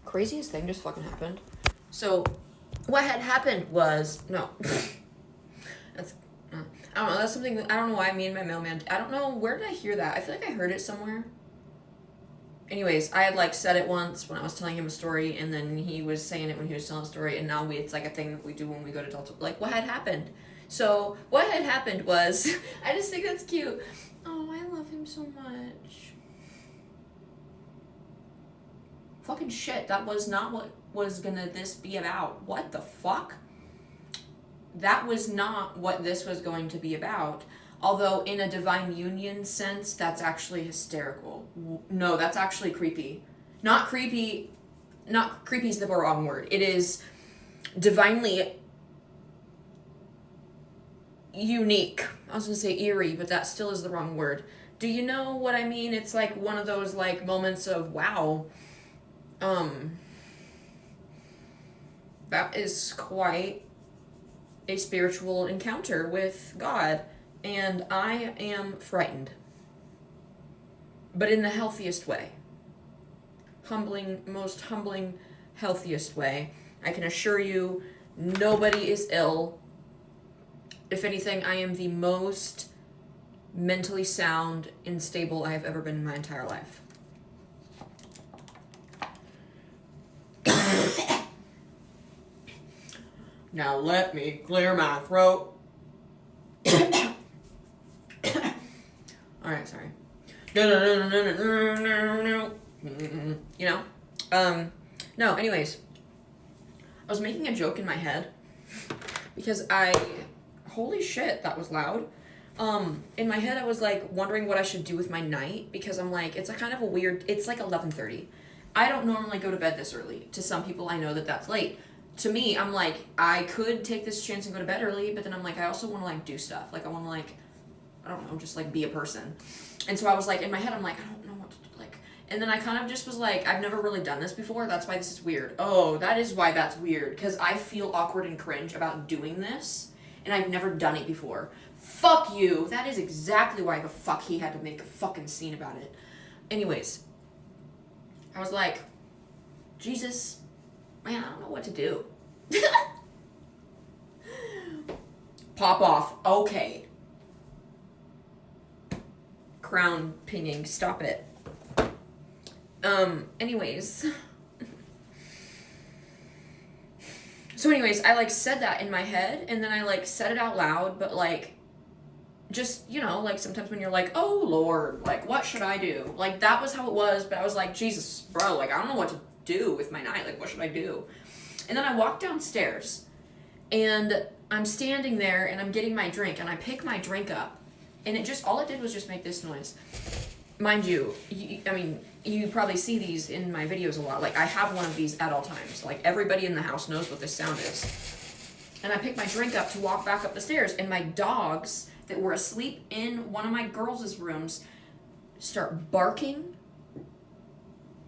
craziest thing just fucking happened. So, what had happened was, no. That's, I don't know, that's something, I don't know why me and my mailman, I don't know, where did I hear that? I feel like I heard it somewhere. Anyways, I had like said it once when I was telling him a story, and then he was saying it when he was telling a story, and now it's like a thing that we do when we go to Delta. Like, what had happened? So, what had happened was, I just think that's cute. Oh, I love him so much. Fucking shit, that was not what was gonna this be about. What the fuck? That was not what this was going to be about. Although in a divine union sense, that's actually hysterical. No, that's actually creepy. Not creepy is the wrong word. It is divinely unique. I was gonna say eerie, but that still is the wrong word. Do you know what I mean? It's like one of those like moments of wow. That is quite a spiritual encounter with God. And I am frightened. But in the healthiest way. Most humbling, healthiest way. I can assure you, nobody is ill. If anything, I am the most mentally sound and stable I have ever been in my entire life. Now let me clear my throat. Alright, sorry. You know? No, anyways. I was making a joke in my head. Because holy shit, that was loud. In my head I was like wondering what I should do with my night. Because I'm like, it's a kind of a weird, it's like 11:30. I don't normally go to bed this early. To some people I know that that's late. To me, I'm like, I could take this chance and go to bed early, but then I'm like, I also want to like do stuff. Like I want to like, I don't know, just like be a person. And so I was like, in my head, I'm like, I don't know what to do. Like, and then I kind of just was like, I've never really done this before. That's why this is weird. Oh, that is why that's weird. Because I feel awkward and cringe about doing this. And I've never done it before. Fuck you. That is exactly why the fuck he had to make a fucking scene about it. Anyways. I was like, Jesus, man, I don't know what to do. Pop off. Okay. Crown pinging. Stop it. Anyways. So anyways, I like said that in my head, and then I like said it out loud, but like, just, you know, like sometimes when you're like, oh Lord, like what should I do? Like that was how it was, but I was like, Jesus, bro, like I don't know what to do with my night. Like what should I do? And then I walked downstairs, and I'm standing there, and I'm getting my drink, and I pick my drink up, and it just, all it did was just make this noise. Mind you, I mean, you probably see these in my videos a lot. Like I have one of these at all times. Like everybody in the house knows what this sound is. And I pick my drink up to walk back up the stairs, and my dogs that were asleep in one of my girls' rooms start barking,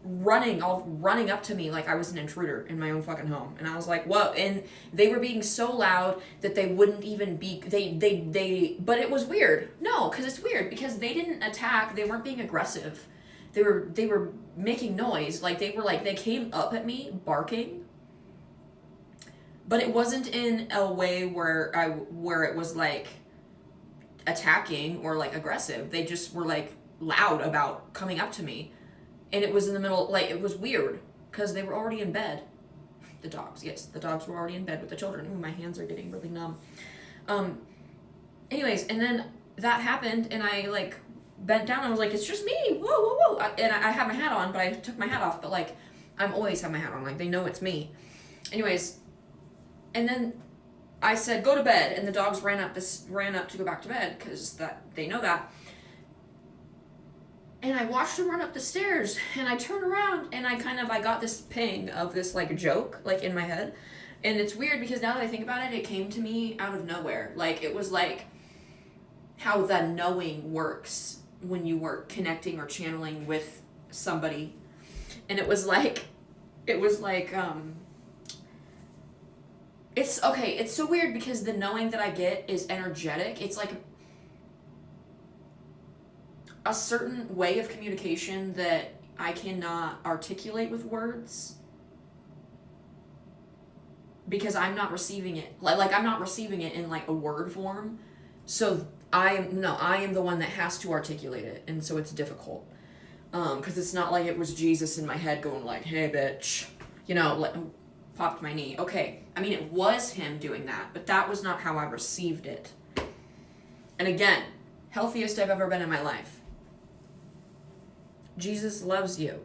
running up to me like I was an intruder in my own fucking home. And I was like, whoa. And they were being so loud that they wouldn't even be, but it was weird. No, because it's weird, because they didn't attack, they weren't being aggressive. They were making noise, they came up at me barking. But it wasn't in a way where it was like attacking or like aggressive. They just were like loud about coming up to me. And it was in the middle, like it was weird because they were already in bed. The dogs, yes, the dogs were already in bed with the children. Ooh, my hands are getting really numb. Anyways, and then that happened, and I like bent down. I was like, it's just me. Whoa, whoa, whoa. And I had my hat on, but I took my hat off. But like, I'm always have my hat on. Like they know it's me. Anyways. And then I said, go to bed, and the dogs ran up to go back to bed, because they know that. And I watched them run up the stairs, and I turned around, and I got this ping of this, like, joke, like, in my head. And it's weird, because now that I think about it, it came to me out of nowhere. Like, it was like how the knowing works when you were connecting or channeling with somebody. And it was like, it's okay, it's so weird because the knowing that I get is energetic. It's like a certain way of communication that I cannot articulate with words. because I'm not receiving it. Like I'm not receiving it in like a word form. So I am the one that has to articulate it, and so it's difficult. Because it's not like it was Jesus in my head going like, hey, bitch, popped my knee. Okay, I mean, it was him doing that, but that was not how I received it. And again, healthiest I've ever been in my life. Jesus loves you.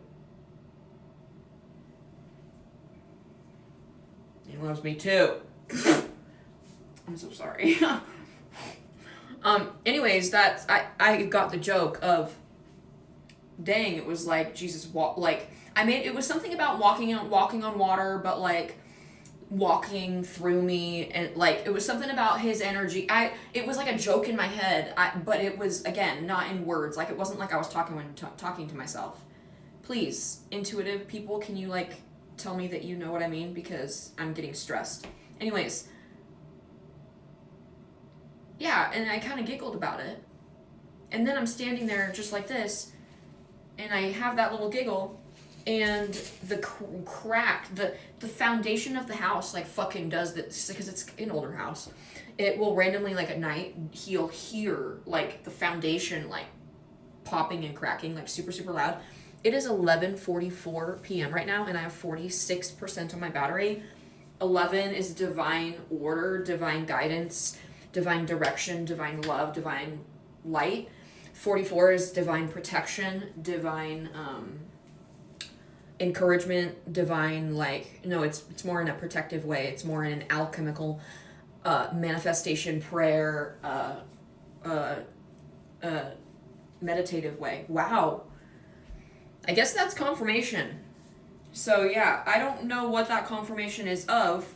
He loves me too. I'm so sorry. Anyways, I got the joke of, dang, it was like Jesus it was something about walking on water, but like walking through me, and like it was something about his energy. It was like a joke in my head, but it was, again, not in words. Like it wasn't like I was talking to myself. Please, intuitive people, can you like tell me that you know what I mean, because I'm getting stressed. Anyways, yeah, and I kind of giggled about it, and then I'm standing there just like this, and I have that little giggle, and the crack, the foundation of the house like fucking does this, because it's an older house. It will randomly, like at night, he'll hear like the foundation like popping and cracking like super, super loud. It is 11:44 p.m. right now, and I have 46% on my battery. 11 is divine order, divine guidance, divine direction, divine love, divine light. 44 is divine protection, divine encouragement, divine, it's more in a protective way. It's more in an alchemical manifestation, prayer, meditative way. Wow. I guess that's confirmation. So yeah, I don't know what that confirmation is of.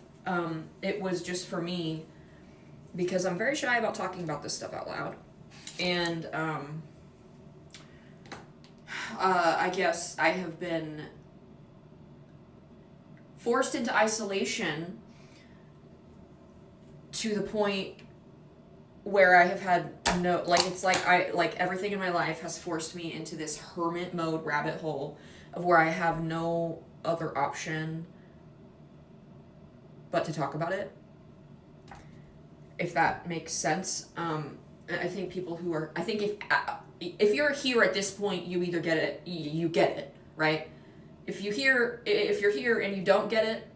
It was just for me, because I'm very shy about talking about this stuff out loud. And I guess I have been forced into isolation to the point where I have had everything in my life has forced me into this hermit mode rabbit hole of where I have no other option but to talk about it, if that makes sense. I think if you're here at this point, you either get it, you get it, right? If you're here and you don't get it,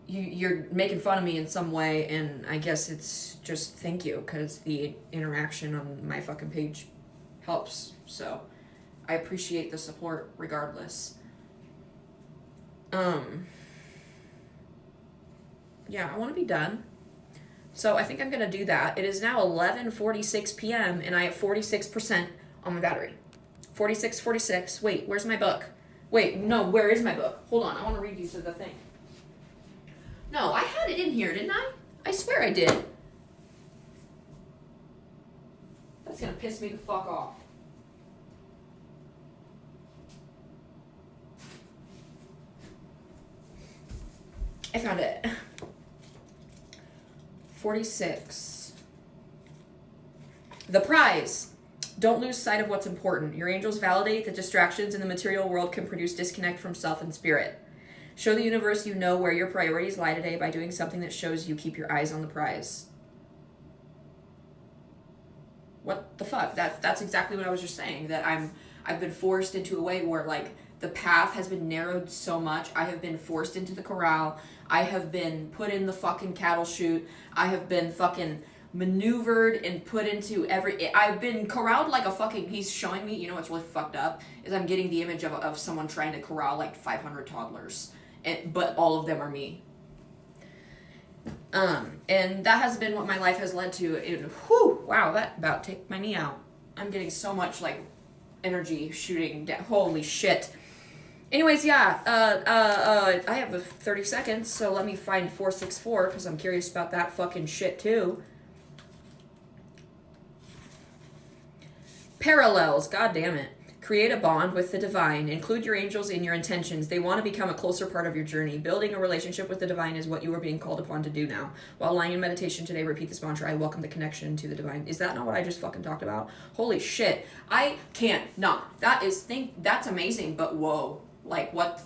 you're making fun of me in some way, and I guess it's just thank you, because the interaction on my fucking page helps. So I appreciate the support regardless. Yeah, I want to be done. So I think I'm going to do that. It is now 11:46 p.m. and I have 46% on my battery. 46. Wait, where's my book? Wait, no, where is my book? Hold on, I want to read you to the thing. No, I had it in here, didn't I? I swear I did. That's going to piss me the fuck off. I found it. 46. The prize. Don't lose sight of what's important. Your angels validate that distractions in the material world can produce disconnect from self and spirit. Show the universe you know where your priorities lie today by doing something that shows you keep your eyes on the prize. What the fuck? That's exactly what I was just saying, that I've been forced into a way where like the path has been narrowed so much. I have been forced into the corral. I have been put in the fucking cattle chute. I have been fucking maneuvered and put into I've been corralled like a fucking, he's showing me, what's really fucked up is I'm getting the image of someone trying to corral like 500 toddlers, but all of them are me. And that has been what my life has led to. Wow, that about take my knee out. I'm getting so much like energy shooting down. Holy shit. Anyways, yeah, I have 30 seconds, so let me find 464, because I'm curious about that fucking shit too. Parallels, god damn it. Create a bond with the divine. Include your angels in your intentions. They want to become a closer part of your journey. Building a relationship with the divine is what you are being called upon to do now. While lying in meditation today, repeat this mantra: I welcome the connection to the divine. Is that not what I just fucking talked about? Holy shit. I can't. That's amazing, but whoa. Like, what